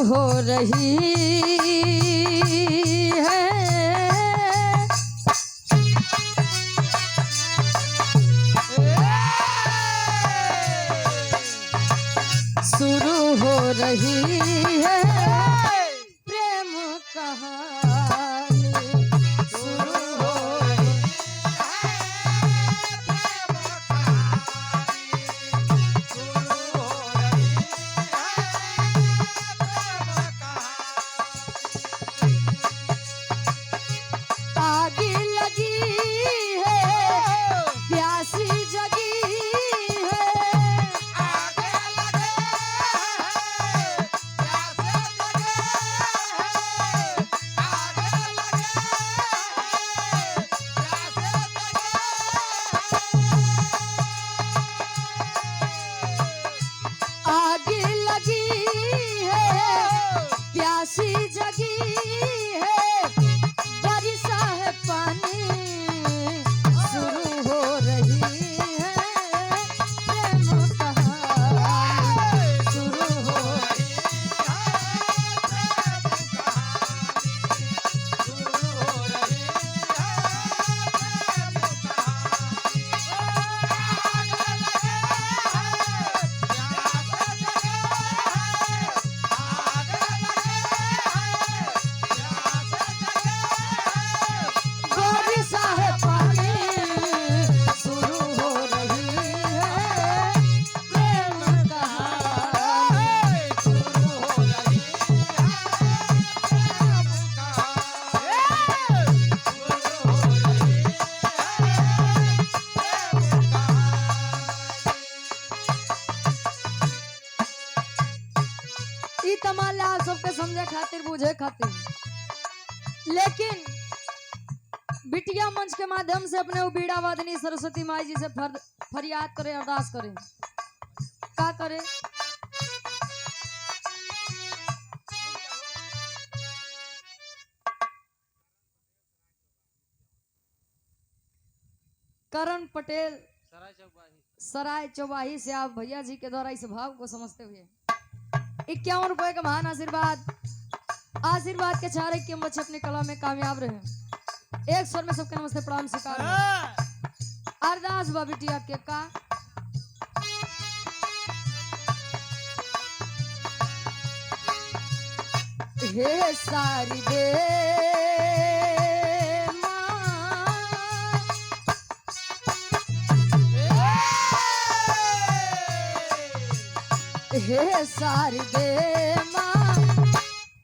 हो रही है। शुरू हो रही है प्रेम कहानी, शुरू हो रही आगे लगी है प्यासी जगी है। आगे लगी है प्यासी जगी है, बरसा है पानी, शुरू हो रही है प्रेम कहानी, शुरू हो रही बरसा है पानी, शुरू हो रही है प्रेम कहानी, शुरू हो रही ई तमाल आप सबके समझे खातिर बुझे खातिर, लेकिन बिटिया मंच के माध्यम से अपने बीड़ा वादनी सरस्वती माई जी से फरियाद करे, अरदास करे। का करे? करण पटेल सराय चौबाही से आप भैया जी के द्वारा इस भाव को समझते हुए 51 रुपए का महान आशीर्वाद, आशीर्वाद के चारे के बच्चे अपनी कला में कामयाब रहे। एक स्वर में सबके नमस्ते प्रणाम स्वीकार है। अरदास बा बिटिया के का हे सारी दे माँ, हे सारी दे माँ,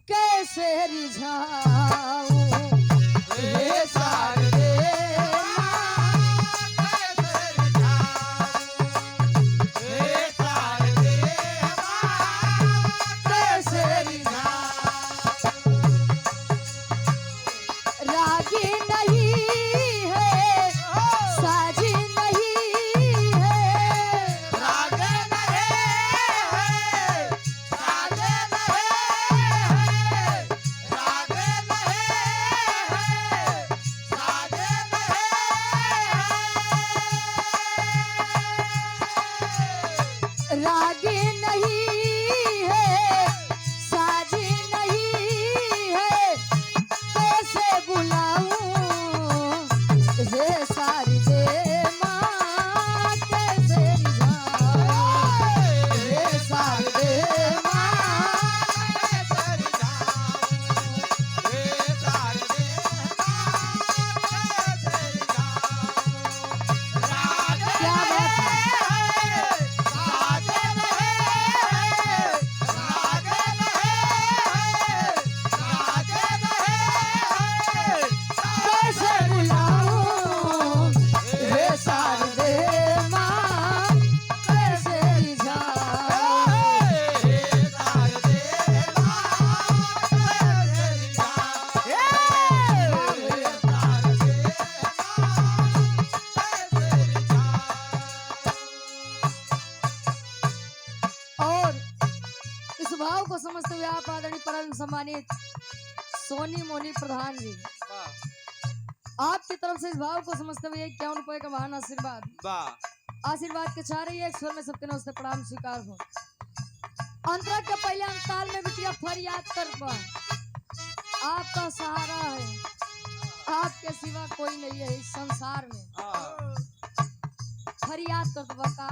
कैसे रिझाऊं, हे सारी दे रागी नहीं है साजी नहीं है, रागे नहीं है साजे नहीं है, रागे नहीं है साजे नहीं है, रागी नहीं है साजी नहीं है, कैसे बुलाऊं, हे सारी दे माँ, कैसे रिझाऊं, हे सारी दे माँ, कैसे रिझाऊं, हे सारी दे माँ, कैसे रिझाऊं, क्या बात है, साजे नहीं है, रागे नहीं है, साजे नहीं है, कैसे बुलाऊं, हे सारी दे माँ, कैसे रिझाऊं, हे सारी दे माँ, कैसे रिझाऊं, हे सारी दे माँ, और इस भाव को समझते हुए आप आदरणीय परम सम्मानित सोनी मोनी प्रधान जी आपकी तरफ से इस भाव को समझते हुए 51 रुपए का महान आशीर्वाद, आशीर्वाद के चाह रही है। एक स्वर में सबके नमस्ते प्रणाम स्वीकार हो। अंतरा के पहले हम साल में बिटिया फरियाद कर पा आपका सहारा है, आपके सिवा कोई नहीं है इस संसार में। फरियाद कर दो का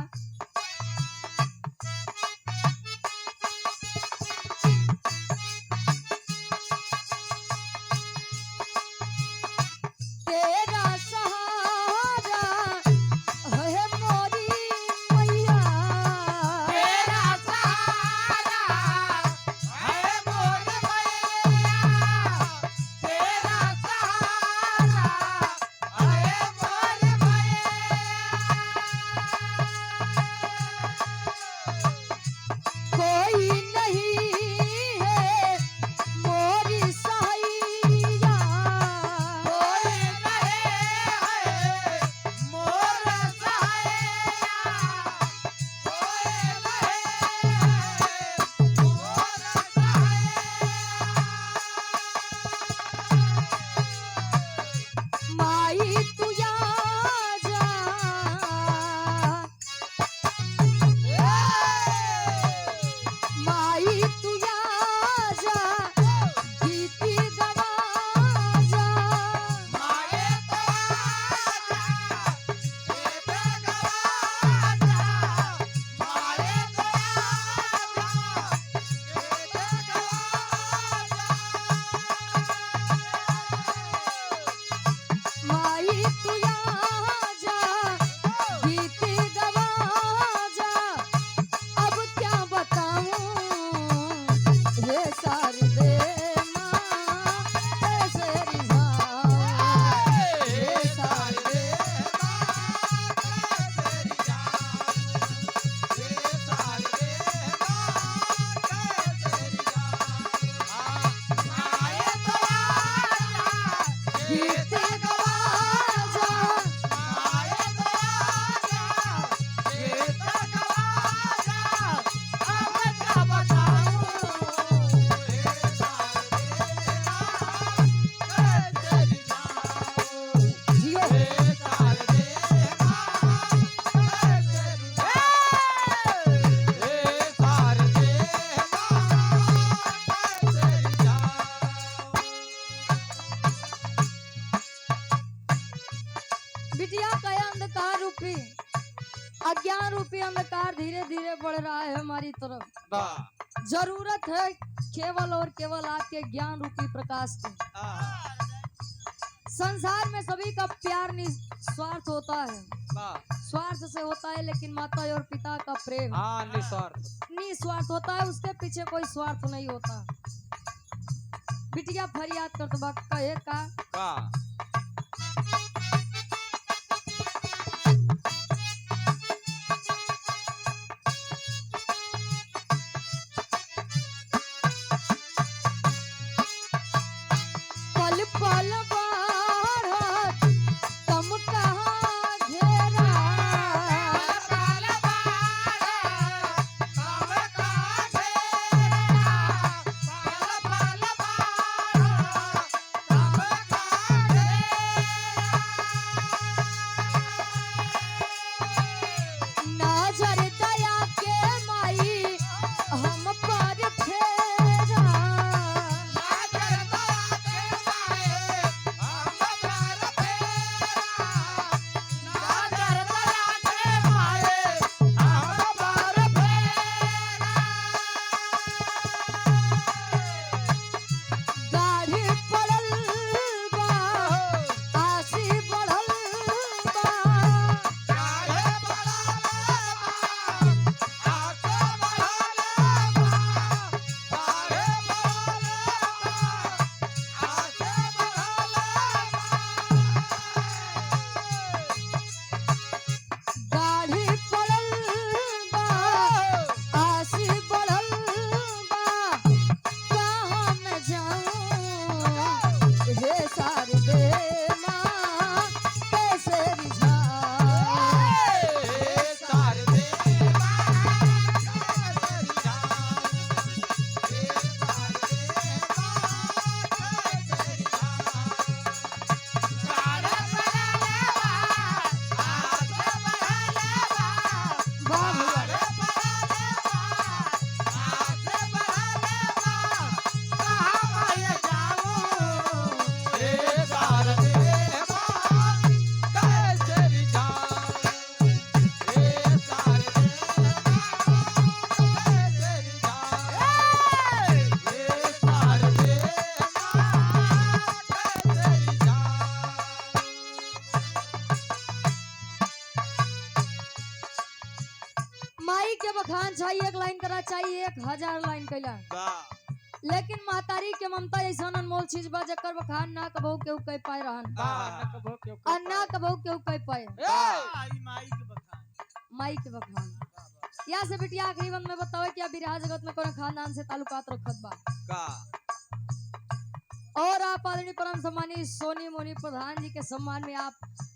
बिटिया का अंधकार रूपी अज्ञान रूपी अंधकार धीरे धीरे बढ़ रहा है हमारी तरफ। जरूरत है केवल और केवल आपके ज्ञान रूपी प्रकाश की। संसार में सभी का प्यार निस्वार्थ होता है, स्वार्थ से होता है, लेकिन माता और पिता का प्रेम निस्वार्थ होता है, उसके पीछे कोई स्वार्थ नहीं होता। बिटिया फरियाद कर तो कहे का बखान चाहिए, एक लाइन करा चाहिए 1000 लाइन कैला, लेकिन महतारी के ममता ऐसा अनमोल चीज बा जकर बखान ना कबहू केहू कह पाए रहन, ना कबहू केहू कह पाए। माई के बखान या से बिटिया आखिरी बंद में बताओ कि बिरहा जगत में कौन खानदान से ताल्लुकात रखत बा। और आप आदरणीय परम सम्मानी सोनी मोनी प्रधान जी के सम्मान में आप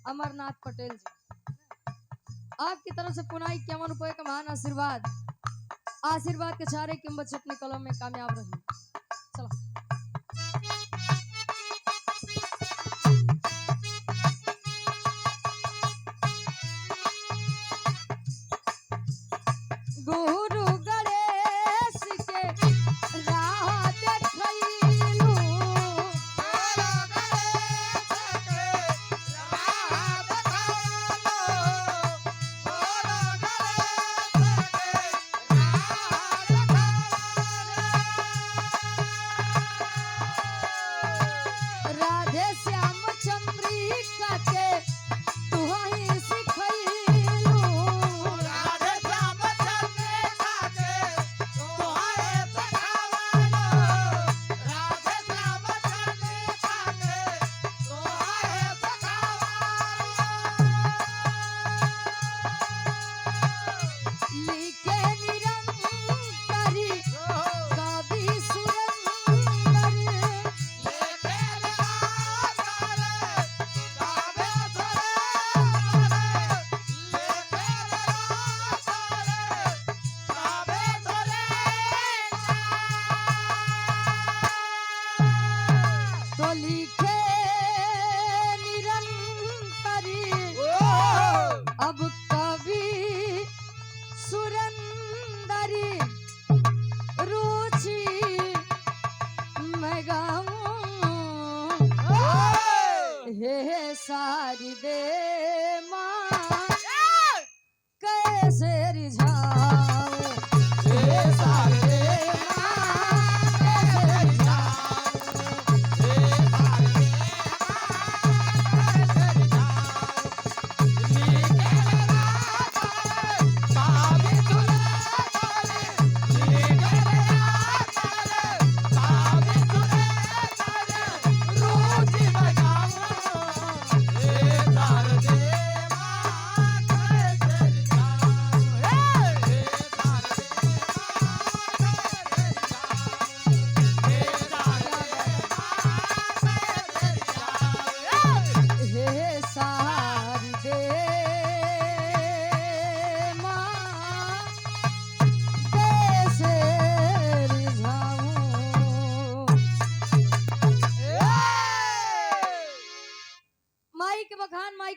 अमरनाथ पटेल जी, आपकी तरफ से पुनः 51 रुपए का महान आशीर्वाद, आशीर्वाद के चारे कि बच्चे अपने कलम में कामयाब रहे। चलो गुरु गणेश के राह देखैलू, राधे श्याम चंद्रिका के तुहही सिखैलू, लिखे निरंतरी कवि सुरंदर, तो लिखे निरंतरी अब कवि सुरंदरी, रुचि मैं गाऊं हे सारी दे माँ कैसे रिझा